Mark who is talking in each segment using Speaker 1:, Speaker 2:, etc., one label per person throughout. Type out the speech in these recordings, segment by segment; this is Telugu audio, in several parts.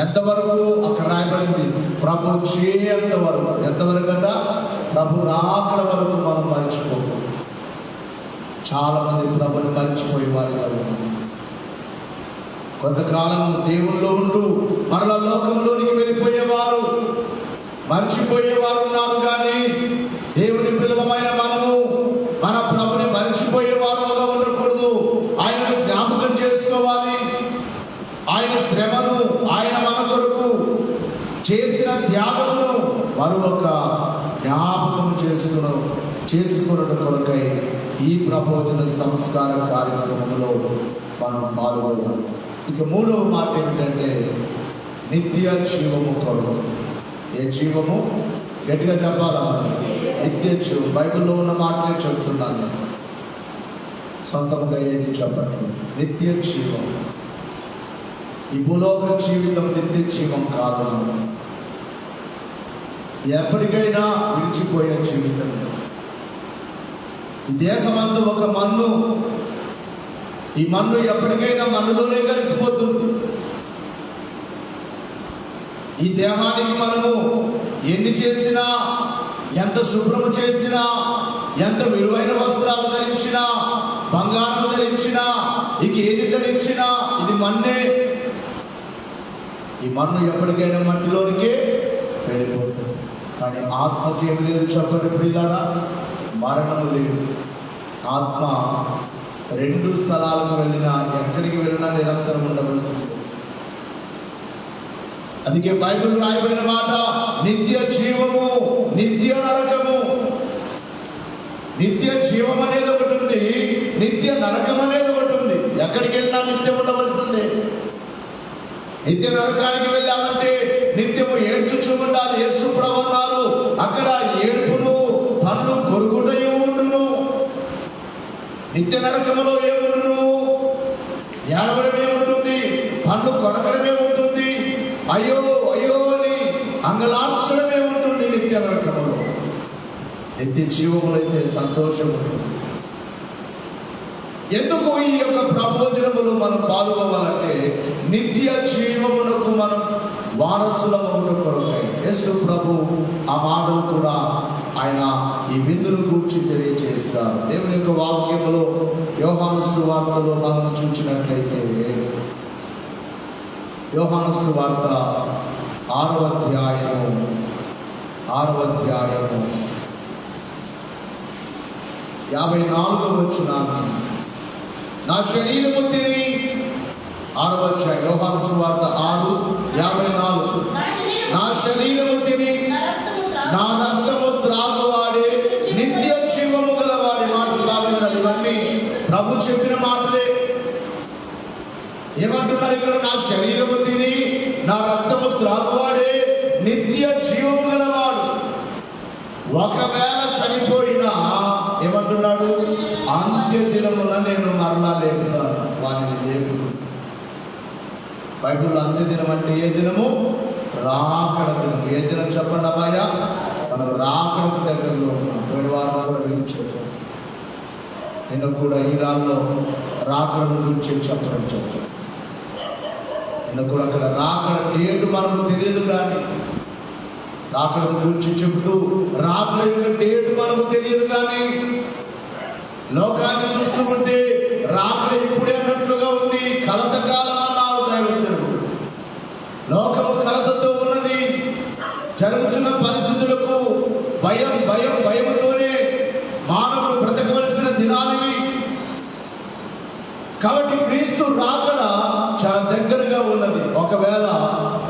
Speaker 1: ఎంతవరకు అక్కడ రాయబడింది? ప్రభు వచ్చేంత వరకు. ఎంతవరకు అంట? ప్రభు రాకడ వరకు మనం మర్చిపోకూడదు. చాలా మంది ప్రభుని మర్చిపోయే వారిగా ఉన్నారు. కొంతకాలం దేవుల్లో ఉంటూ మరలా లోకంలోనికి వెళ్ళిపోయేవారు, మర్చిపోయేవారు ఉన్నారు. కానీ దేవుని పిల్లలమైన మనము మన ప్రభుని మర్చిపోయేవారుగా ఉండకూడదు. ఆయనను జ్ఞాపకం చేసుకోవాలి. ఆయన శ్రమను, ఆయన మన కొరకు చేసిన త్యాగమును మరొక జ్ఞాపకం చేసుకున్నట్టు కొరకై ఈ ప్రబోధన సంస్కార కార్యక్రమంలో మనం పాల్గొన్నాం. ఇక మూడవ మాట ఏమిటంటే నిత్య జీవము కొరకు. ఏ జీవము? గట్టిగా చెప్పాలా? నిత్య జీవం. బైబిల్లో ఉన్న మాటలే చెప్తున్నాను, సొంతంగా ఏది చెప్పండి. నిత్య జీవం. ఈ భూలోక జీవితం నిత్య జీవం కాదు, ఎప్పటికైనా విడిచిపోయే జీవితం. ఈ దేహమంతా ఒక మన్ను. ఈ మన్ను ఎప్పటికైనా మన్నులోనే కలిసిపోతుంది. ఈ దేహానికి మనము ఎన్ని చేసినా, ఎంత శుభ్రము చేసినా, ఎంత విలువైన వస్త్రాలు ధరించినా, బంగారం ధరించినా, ఇక ఏది ధరించినా ఇది మన్నే. ఈ మన్ను ఎప్పటికైనా మట్టిలోనికే వెళ్ళిపోతుంది. కానీ ఆత్మకి ఏమి లేదు చెప్పండి ప్రియులారా? మరణం లేదు. ఆత్మ రెండు స్థలాలకు వెళ్ళినా, ఎక్కడికి వెళ్ళినా నిరంతరం ఉండవలసింది. అందుకే బైబిల్ రాయబడిన మాట నిత్య జీవము, నిత్య నరకము. నిత్య జీవం అనేది ఒకటి ఉంది, నిత్య నరకం అనేది ఒకటి ఉంది. ఎక్కడికి వెళ్ళినా నిత్యం ఉండవలసిందే. నిత్య నరకానికి వెళ్ళామంటే నిత్యము ఏడ్చుచూ ఉండాలి. యేసు ప్రభువు అన్నారు, అక్కడ ఏడుపును పన్ను కొరుకుటయు ఉండును. నిత్య నరకములో ఏముండును? ఏడవడమే ఉంటుంది, పన్ను కొరకడమే ఉంటుంది, అయ్యో అయ్యో అని అంగలార్చడమే ఉంటుంది నిత్య నరకములో. నిత్య జీవములో అయితే సంతోషం ఉంటుంది. ఎందుకు ఈ యొక్క ప్రబోధనములో మనం పాల్గొవాలంటే నిత్య జీవమునకు మనం వారసులమగుట కొరకై. యేసు ప్రభు ఆ మాటలు కూడా ఆయన ఈ విందును గూర్చి తెలియజేస్తారు. దేవుని యొక్క వాక్యములో యోహాను సువార్తలో మనం చూసినట్లయితే, యోహాను సువార్త 6వ అధ్యాయము 54వ వచనాన్ని, నా శరీరము తిని, 6వ అధ్యాయం యోహాను సువార్త 6:54, నా శరీరము తిని నా రక్తము త్రాగువాడే నిత్య జీవము గలవాడి. మాటలు కాదు ఇవన్నీ ప్రభు చెప్పిన మాటలే. ఏమంటున్నారు ఇక్కడ? నా శరీరము తిని నా రక్తము త్రాగువాడే నిత్య జీవము గలవాడు. ఒకవేళ చనిపోయినా ఏమంటున్నాడు? అంత్య దినమున నేను మరలా లేపుతాను, వారిని లేపుతాను. బైబిల్లో అంత్య దినం అంటే ఏ దినము? రాకడ దినం. ఏ దినం చెప్పండి అబ్బాయ? మనం రాకడకు దగ్గరలో ఉన్నాం. పోయిన వారం కూడా వినిపించారు. నిన్న కూడా ఈరాన్లో రాకడను గురించి చెప్పడం చెప్తాను. నిన్న కూడా అక్కడ రాకడ డేటు మనకు తెలియదు, కానీ రాకడను గురించి చెబుతూ రాకడ యొక్క డేటు మనకు తెలియదు. కానీ లోకాన్ని చూస్తూ ఉంటే రాకడ ఇప్పుడే అన్నట్లుగా ఉంది. కలత కాలం అన్నారు దైవజనుడు. లోకము కలతతో ఉన్నది. జరుగుతున్న పరిస్థితులకు భయముతోనే మానవుడు బ్రతకవలసిన దినాలివి. కాబట్టి క్రీస్తు రాకడ చాలా దగ్గరగా ఉన్నది. ఒకవేళ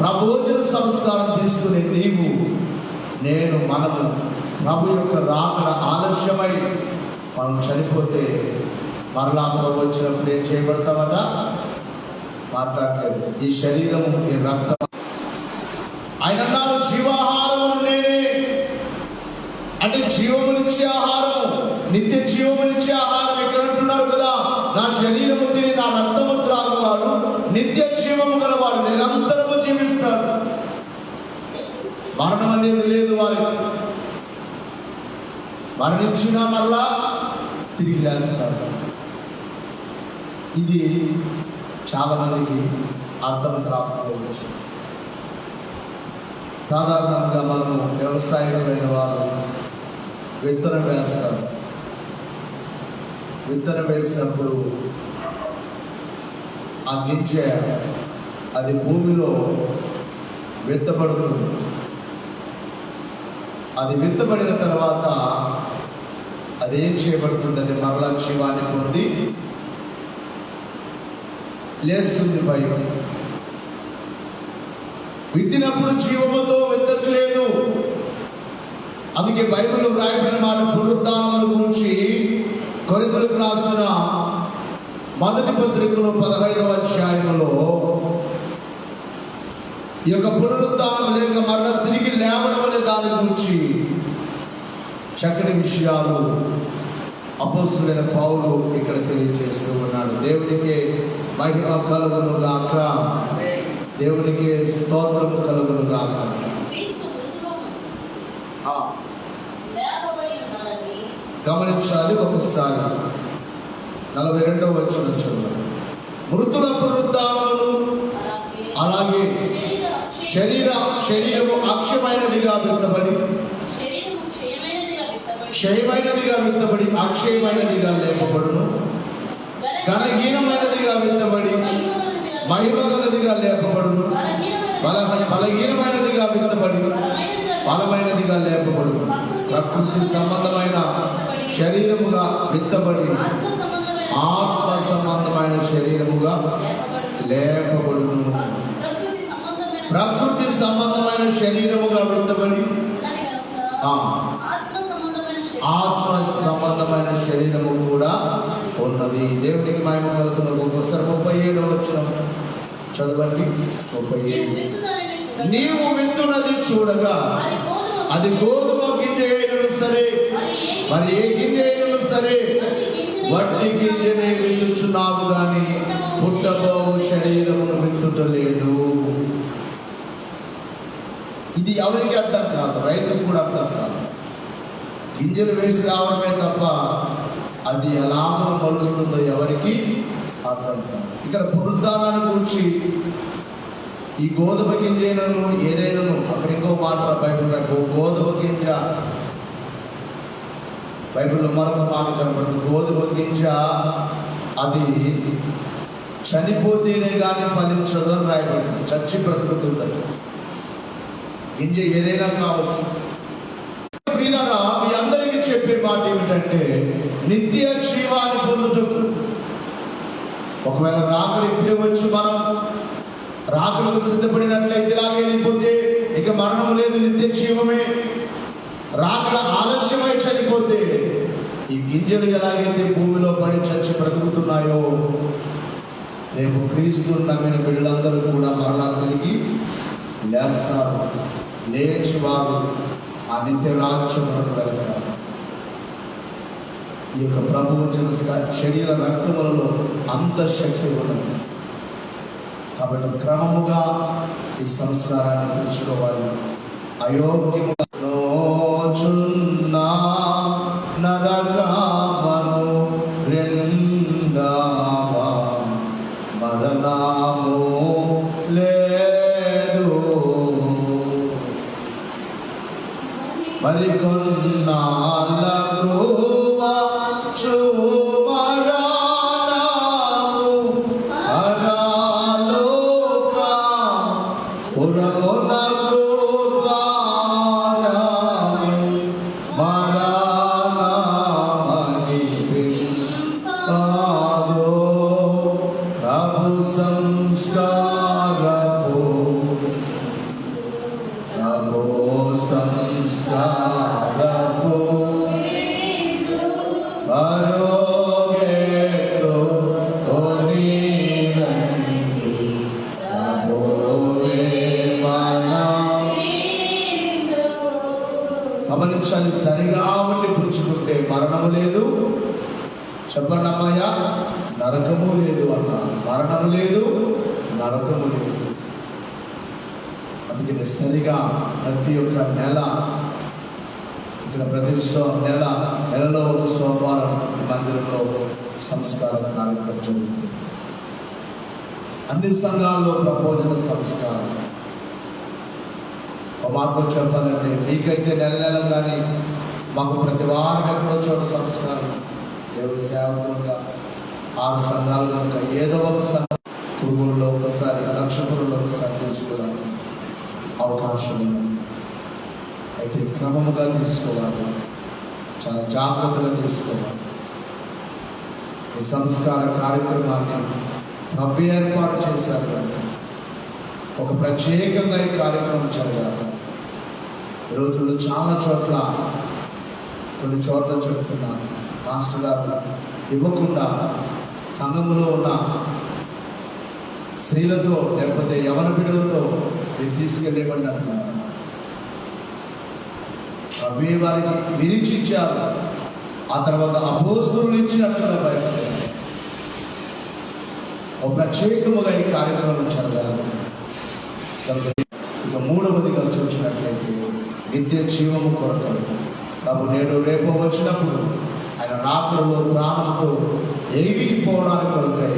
Speaker 1: ప్రబోధన సంస్కారం తీసుకునే నీవు, నేను, మనము ప్రభు యొక్క రాకడ ఆలస్యమై మనం చనిపోతే మరలా ప్రభు వచ్చినప్పుడు ఏం చేయబడతామట? మాట్లాడలేదు. ఈ శరీరము, ఈ రక్తం. ఆయన అన్నారు, జీవాహారము నేనే. అంటే జీవమునిచ్చే ఆహారం, నిత్య జీవమునిచ్చే ఆహారం. ఇక్కడ అంటున్నారు కదా, నా శరీరము తిని నా రక్తము త్రాగువాడు నిత్య జీవము గలవాడు, నిరంతరము జీవిస్తాడు. మరణం అనేది లేదు వారికి. మరణించినా మళ్ళా తిరిగి లేస్తారు. ఇది చాలా మందికి అర్థం కాకపోవచ్చు. సాధారణంగా మనము వ్యవసాయమైన వారు విత్తనం వేస్తారు. విత్తనం వేసినప్పుడు ఆ గింజ అది భూమిలో విత్తబడుతుంది. అది విత్తబడిన తర్వాత అదేం చేయబడుతుందని మరలా జీవాన్ని పొంది లేస్తుంది పైకి. విత్తినప్పుడు జీవముతో విత్తట్లేదు. అందుకే బైబిల్లో వ్రాయబడిన మాట పునరుద్ధానమును గురించి కొరింథీయులకు రాసిన మొదటి పత్రికలో 15వ అధ్యాయములో ఈ యొక్క పునరుద్ధానం లేక మరలా తిరిగి లేవడం అనే దాని గురించి చక్కని విషయాలు అపోస్తలుడైన పౌలు ఇక్కడ తెలియజేస్తూ ఉన్నాడు. దేవునికి మహిమ కలుగును గాక, దేవునికి స్తోత్రము కలుగును గాక. గమనించాలి ఒకసారి 42వ వచనం చదువు. మృతుల పునరుద్ధానమును అలాగే శరీరము అక్షయమైనదిగా విత్తబడి క్షయమైనదిగా విత్తబడి అక్షయమైనదిగా లేపబడును. ఘనహీనమైనదిగా విత్తబడి మహిమగలదిగా లేపబడును. బలహీనమైనదిగా విత్తబడి బలమైనదిగా లేపబడును. ప్రకృతి సంబంధమైన శరీరముగా విత్తబడి ఆత్మ సంబంధమైన శరీరముగా లేపబడును. ప్రకృతి సంబంధమైన శరీరముగా విత్తబడి ఆత్మ సంబంధమైన శరీరము కూడా ఉన్నది. దేవునికి మహిమ కలుగును. ఒకసారి 37వ వచనం చదవండి. 37. నీవు విత్తున్నది చూడగా అది గోధుమ గింజ అయినను సరే, మరి ఏ గింజ అయినను సరే, వడ్డీ గింజనే విత్తుచున్నావు గాని పుట్టబోవు శరీరమును విత్తుటలేదు. ఇది ఎవరికి అర్థం కాదు, రైతుకు కూడా అర్థం కాదు. గింజలు వేసి రావడమే తప్ప అది ఎలాగో మలుస్తుందో ఎవరికి అర్థం కాదు. ఇక్కడ పునరుద్ధానాన్ని గురించి ఈ గోధుమ గింజను ఏదైనాను అక్కడ ఇంకో మాట బైబిల్ గోధుమ గింజ, బైబిల్లో మరొక మాట కనబడుతుంది. గోధుమ గింజ అది చనిపోతేనే కానీ ఫలించదని రాయబడింది. చచ్చి బ్రతుకుతుందట. గింజ ఏదైనా కావచ్చు. మీ అందరికీ చెప్పే మాట ఏమిటంటే, నిత్య జీవాన్ని పొందుటకు ఒకవేళ రాకడ ఇప్పుడే వచ్చి మనం రాకడకు సిద్ధపడినట్లయితే ఇలాగే వెళ్ళిపోతే ఇక మరణం లేదు, నిత్య జీవమే. రాకడ ఆలస్యమై చనిపోతే ఈ గింజలు ఎలాగైతే భూమిలో పడి చచ్చి బ్రతుకుతున్నాయో, రేపు క్రీస్తుని నమ్మిన బిడ్డలందరూ కూడా మరలా తిరిగి లేస్తారు. లేచి వారు ఆ నిత్య రాజ్యములకు వెళ్తారు. ఈ యొక్క ప్రభువు శరీర రక్తములలో అంత శక్తి ఉన్నది. కాబట్టి క్రమముగా ఈ సంస్కారాన్ని తెచ్చుకోవాలి. అయోగ్యముగా నరకామను రెండవ మరణము లేదు. మరికొన్నాళ్ళకు వచ్చు మరణము అరాలోక పురమునకు ద్వారము మరణమని పిలువదు. ప్రభు సంస్కారపు గమనించాలి. సరిగా ఉండి పుచ్చుకుంటే మరణము లేదు. చెప్పండి అమ్మాయ, నరకము లేదు అన్న. మరణము లేదు, నరకము లేదు. అందుకని సరిగా ప్రతి ఒక్క నెల ఇక్కడ ప్రతి నెలలో ఒక సోమవారం మందిరంలో సంస్కారం కార్యక్రమం జరుగుతుంది. అన్ని సంఘాల్లో ప్రబోధన సంస్కారం. ఒక మార్గం చెప్పాలంటే, మీకైతే నెల నెల కానీ మాకు ప్రతి వారం ఎక్కడో చోట సంస్కారం, దేవుడి సేవకులుగా 6 సంఘాలు కనుక ఏదో ఒక సంఘం కురుగుల్లో ఒకసారి, లక్షపురంలో ఒకసారి తీసుకోవడానికి అవకాశం ఉంది. అయితే క్రమముగా తీసుకోవాలి, చాలా జాగ్రత్తగా తీసుకోవాలి. ఈ సంస్కార కార్యక్రమాన్ని ప్రభు ఏర్పాటు చేశారు కనుక ఒక ప్రత్యేకంగా ఈ కార్యక్రమం జరగాలి. ఈ రోజుల్లో చాలా చోట్ల, కొన్ని చోట్ల చెప్తున్నాను, మాస్టర్ గారు ఇవ్వకుండా సంఘములో ఉన్న స్త్రీలతో లేకపోతే యవన బిడ్డలతో మీరు తీసుకెళ్ళేవండి అంటున్నారు. అవే వారికి విరిచిచ్చారు. ఆ తర్వాత అపోస్తలులు ఇచ్చినట్లుగా బయట ఒక ప్రత్యేకముగా ఈ కార్యక్రమం జరగాలి. ఇక మూడవదిగా చూసినట్లయితే నిత్య జీవము కొరకు ప్రభు నేడు రేపు వచ్చినప్పుడు ఆయన రాకడలో ప్రాణంతో ఎగిరిపోవడానికి కొరకై